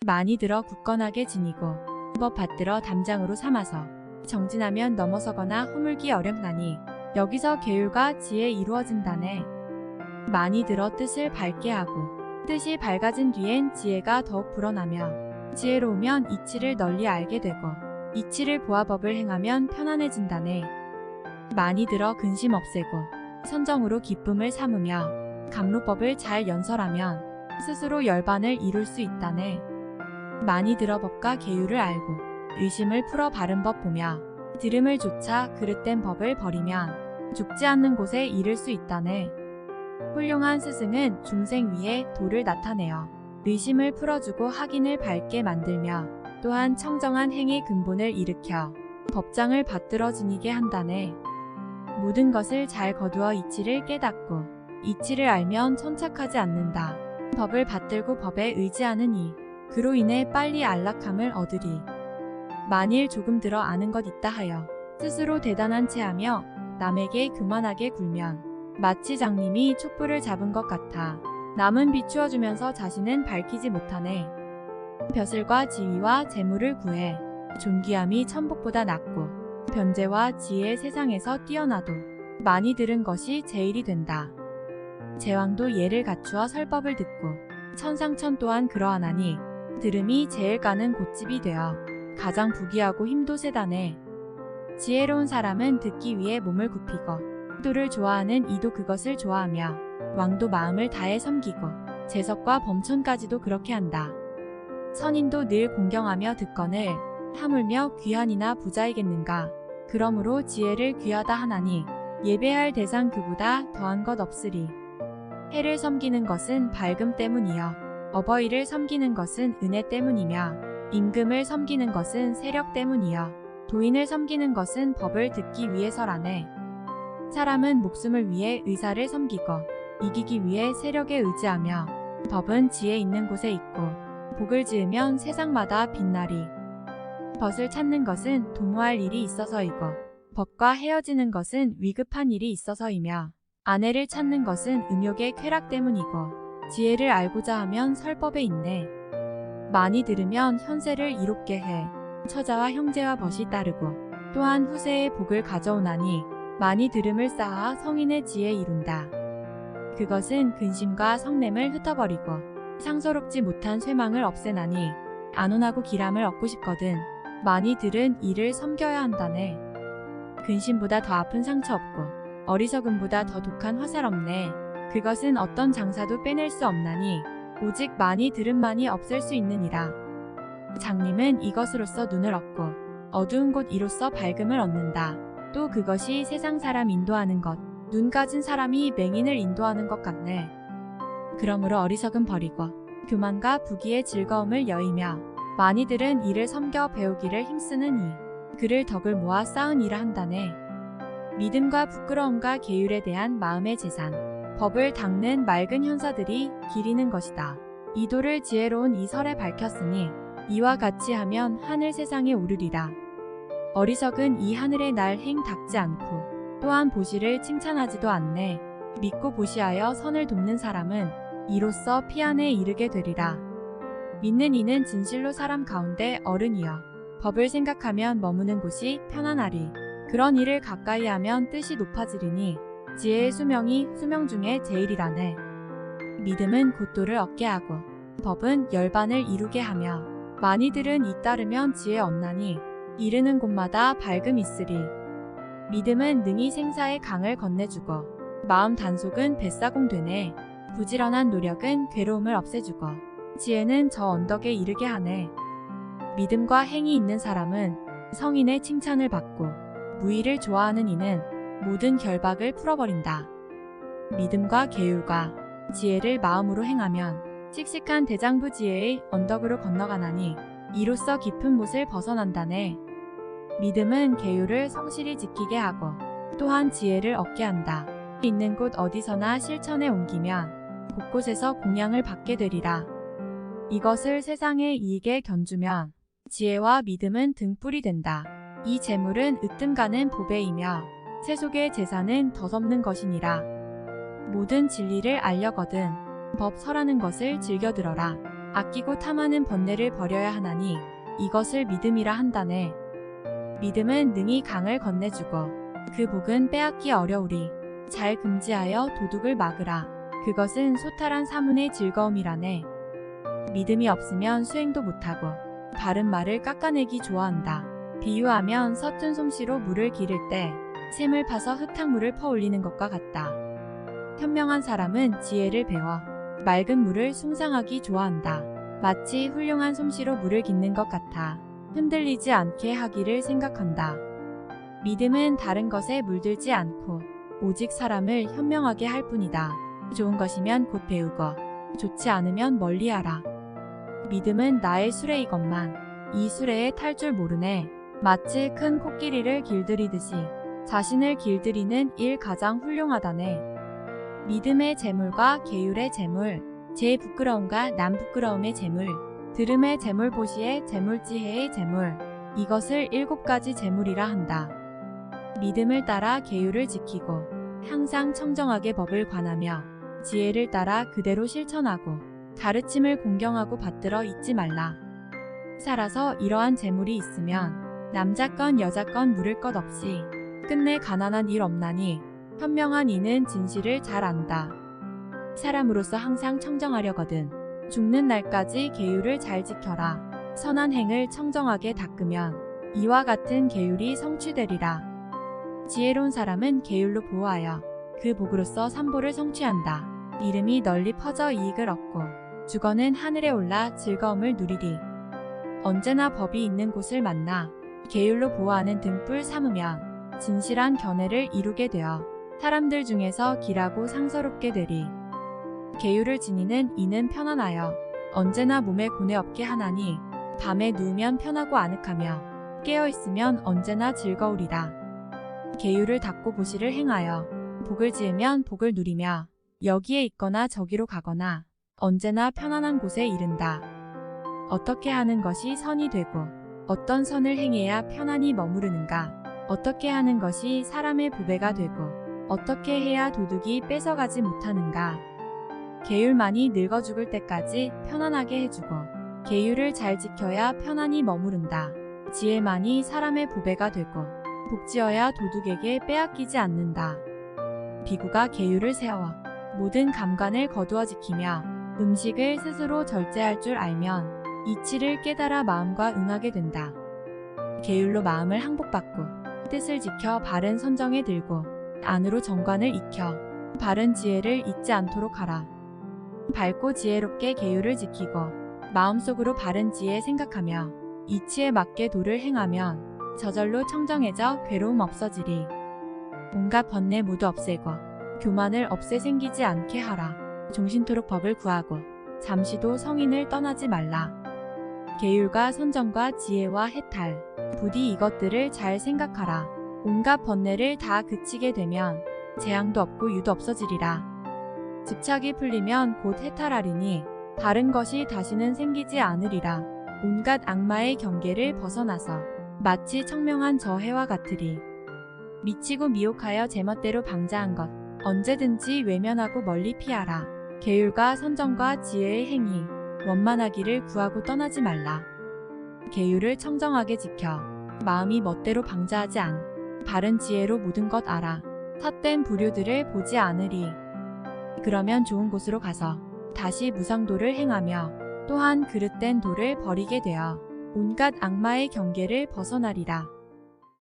많이 들어 굳건하게 지니고 법 받들어 담장으로 삼아서 정진하면 넘어서거나 허물기 어렵나니 여기서 계율과 지혜 이루어진다네. 많이 들어 뜻을 밝게 하고 뜻이 밝아진 뒤엔 지혜가 더욱 불어나며 지혜로우면 이치를 널리 알게 되고 이치를 보아 법을 행하면 편안해진다네. 많이 들어 근심 없애고 선정으로 기쁨을 삼으며 감로법을 잘 연설하면 스스로 열반을 이룰 수 있다네. 많이 들어 법과 계율을 알고 의심을 풀어 바른 법 보며 들음을 조차 그릇된 법을 버리면 죽지 않는 곳에 이를 수 있다네. 훌륭한 스승은 중생 위에 도를 나타내어 의심을 풀어주고 확인을 밝게 만들며 또한 청정한 행의 근본을 일으켜 법장을 받들어 지니게 한다네. 모든 것을 잘 거두어 이치를 깨닫고 이치를 알면 천착하지 않는다. 법을 받들고 법에 의지하는 이 그로 인해 빨리 안락함을 얻으리. 만일 조금 들어 아는 것 있다 하여 스스로 대단한 채 하며 남에게 교만하게 굴면 마치 장님이 촛불을 잡은 것 같아 남은 비추어주면서 자신은 밝히지 못하네. 벼슬과 지위와 재물을 구해 존귀함이 천복보다 낫고 변제와 지혜 세상에서 뛰어나도 많이 들은 것이 제일이 된다. 제왕도 예를 갖추어 설법을 듣고 천상천 또한 그러하나니 들음이 제일 가는 곳집이 되어 가장 부귀하고 힘도 세다네. 지혜로운 사람은 듣기 위해 몸을 굽히고 도를 좋아하는 이도 그것을 좋아하며 왕도 마음을 다해 섬기고 재석과 범천까지도 그렇게 한다. 선인도 늘 공경하며 듣거늘 하물며 귀한이나 부자이겠는가. 그러므로 지혜를 귀하다 하나니 예배할 대상 그보다 더한 것 없으리. 해를 섬기는 것은 밝음 때문이여 어버이를 섬기는 것은 은혜 때문이며 임금을 섬기는 것은 세력 때문이여 도인을 섬기는 것은 법을 듣기 위해서라네. 사람은 목숨을 위해 의사를 섬기고 이기기 위해 세력에 의지하며 법은 지혜 있는 곳에 있고 복을 지으면 세상마다 빛나리. 벗을 찾는 것은 도모할 일이 있어서이고 법과 헤어지는 것은 위급한 일이 있어서이며 아내를 찾는 것은 음욕의 쾌락 때문이고 지혜를 알고자 하면 설법에 있네. 많이 들으면 현세를 이롭게 해 처자와 형제와 벗이 따르고 또한 후세의 복을 가져오나니 많이 들음을 쌓아 성인의 지혜 이룬다. 그것은 근심과 성냄을 흩어버리고 상서롭지 못한 쇠망을 없애나니 안온하고 기람을 얻고 싶거든 많이 들은 이를 섬겨야 한다네. 근심보다 더 아픈 상처 없고 어리석음보다 더 독한 화살 없네. 그것은 어떤 장사도 빼낼 수 없나니 오직 많이 들음만이 없앨 수 있느니라. 장님은 이것으로써 눈을 얻고 어두운 곳 이로써 밝음을 얻는다. 또 그것이 세상 사람 인도하는 것, 눈 가진 사람이 맹인을 인도하는 것 같네. 그러므로 어리석음 버리고 교만과 부귀의 즐거움을 여의며 많이 들은 이를 섬겨 배우기를 힘쓰는 이 그를 덕을 모아 쌓은 이라 한다네. 믿음과 부끄러움과 계율에 대한 마음의 재산, 법을 닦는 맑은 현사들이 기리는 것이다. 이 도를 지혜로운 이 설에 밝혔으니 이와 같이 하면 하늘 세상에 오르리라. 어리석은 이 하늘의 날 행 닦지 않고 또한 보시를 칭찬하지도 않네. 믿고 보시하여 선을 돕는 사람은 이로써 피안에 이르게 되리라. 믿는 이는 진실로 사람 가운데 어른이여 법을 생각하면 머무는 곳이 편안하리. 그런 일을 가까이 하면 뜻이 높아지리니 지혜의 수명이 수명 중에 제일이라네. 믿음은 곧도를 얻게 하고 법은 열반을 이루게 하며 많이 들은 이 따르면 지혜 얻나니 이르는 곳마다 밝음 있으리. 믿음은 능히 생사의 강을 건네주고 마음 단속은 뱃사공 되네. 부지런한 노력은 괴로움을 없애주고 지혜는 저 언덕에 이르게 하네. 믿음과 행이 있는 사람은 성인의 칭찬을 받고 무의를 좋아하는 이는 모든 결박을 풀어버린다. 믿음과 계율과 지혜를 마음으로 행하면 씩씩한 대장부 지혜의 언덕으로 건너가나니 이로써 깊은 못을 벗어난다네. 믿음은 계율을 성실히 지키게 하고 또한 지혜를 얻게 한다. 있는 곳 어디서나 실천에 옮기면 곳곳에서 공양을 받게 되리라. 이것을 세상의 이익에 견주면 지혜와 믿음은 등불이 된다. 이 재물은 으뜸가는 보배이며 세속의 재산은 덧없는 것이니라. 모든 진리를 알려거든 법 설하는 것을 즐겨 들어라. 아끼고 탐하는 번뇌를 버려야 하나니 이것을 믿음이라 한다네. 믿음은 능히 강을 건네주고 그 복은 빼앗기 어려우리. 잘 금지하여 도둑을 막으라. 그것은 소탈한 사문의 즐거움이라네. 믿음이 없으면 수행도 못하고 바른 말을 깎아내기 좋아한다. 비유하면 서툰 솜씨로 물을 기를 때 샘을 파서 흙탕물을 퍼올리는 것과 같다. 현명한 사람은 지혜를 배워 맑은 물을 숭상하기 좋아한다. 마치 훌륭한 솜씨로 물을 깃는 것 같아 흔들리지 않게 하기를 생각한다. 믿음은 다른 것에 물들지 않고 오직 사람을 현명하게 할 뿐이다. 좋은 것이면 곧 배우고 좋지 않으면 멀리하라. 믿음은 나의 수레이건만 이 수레에 탈 줄 모르네. 마치 큰 코끼리를 길들이듯이 자신을 길들이는 일 가장 훌륭하다네. 믿음의 재물과 계율의 재물, 제 부끄러움과 남 부끄러움의 재물, 들음의 재물, 보시의 재물, 지혜의 재물, 이것을 7가지 재물이라 한다. 믿음을 따라 계율을 지키고 항상 청정하게 법을 관하며 지혜를 따라 그대로 실천하고 가르침을 공경하고 받들어 잊지 말라. 살아서 이러한 재물이 있으면 남자건 여자건 물을 것 없이 끝내 가난한 일 없나니 현명한 이는 진실을 잘 안다. 사람으로서 항상 청정하려거든 죽는 날까지 계율을 잘 지켜라. 선한 행을 청정하게 닦으면 이와 같은 계율이 성취되리라. 지혜로운 사람은 계율로 보호하여 그 복으로서 삼보를 성취한다. 이름이 널리 퍼져 이익을 얻고 주거는 하늘에 올라 즐거움을 누리리. 언제나 법이 있는 곳을 만나 계율로 보호하는 등불 삼으면 진실한 견해를 이루게 되어 사람들 중에서 길하고 상서롭게 되리. 계율을 지니는 이는 편안하여 언제나 몸에 고뇌 없게 하나니 밤에 누우면 편하고 아늑하며 깨어있으면 언제나 즐거우리라. 계율을 닦고 보시를 행하여 복을 지으면 복을 누리며 여기에 있거나 저기로 가거나 언제나 편안한 곳에 이른다. 어떻게 하는 것이 선이 되고 어떤 선을 행해야 편안히 머무르는가? 어떻게 하는 것이 사람의 보배가 되고 어떻게 해야 도둑이 뺏어가지 못하는가? 계율만이 늙어 죽을 때까지 편안하게 해주고 계율을 잘 지켜야 편안히 머무른다. 지혜만이 사람의 보배가 되고 복지어야 도둑에게 빼앗기지 않는다. 비구가 계율을 세워 모든 감관을 거두어 지키며 음식을 스스로 절제할 줄 알면 이치를 깨달아 마음과 응하게 된다. 계율로 마음을 항복받고 뜻을 지켜 바른 선정에 들고 안으로 정관을 익혀 바른 지혜를 잊지 않도록 하라. 밝고 지혜롭게 계율을 지키고 마음속으로 바른 지혜 생각하며 이치에 맞게 도를 행하면 저절로 청정해져 괴로움 없어지리. 온갖 번뇌 모두 없애고 교만을 없애 생기지 않게 하라. 종신토록 법을 구하고 잠시도 성인을 떠나지 말라. 계율과 선정과 지혜와 해탈, 부디 이것들을 잘 생각하라. 온갖 번뇌를 다 그치게 되면 재앙도 없고 유도 없어지리라. 집착이 풀리면 곧 해탈하리니 다른 것이 다시는 생기지 않으리라. 온갖 악마의 경계를 벗어나서 마치 청명한 저 해와 같으리. 미치고 미혹하여 제멋대로 방자한 것 언제든지 외면하고 멀리 피하라. 계율과 선정과 지혜의 행위 원만하기를 구하고 떠나지 말라. 계율을 청정하게 지켜 마음이 멋대로 방자하지 않. 바른 지혜로 모든 것 알아. 삿된 부류들을 보지 않으리. 그러면 좋은 곳으로 가서 다시 무상도를 행하며 또한 그릇된 도를 버리게 되어 온갖 악마의 경계를 벗어나리라.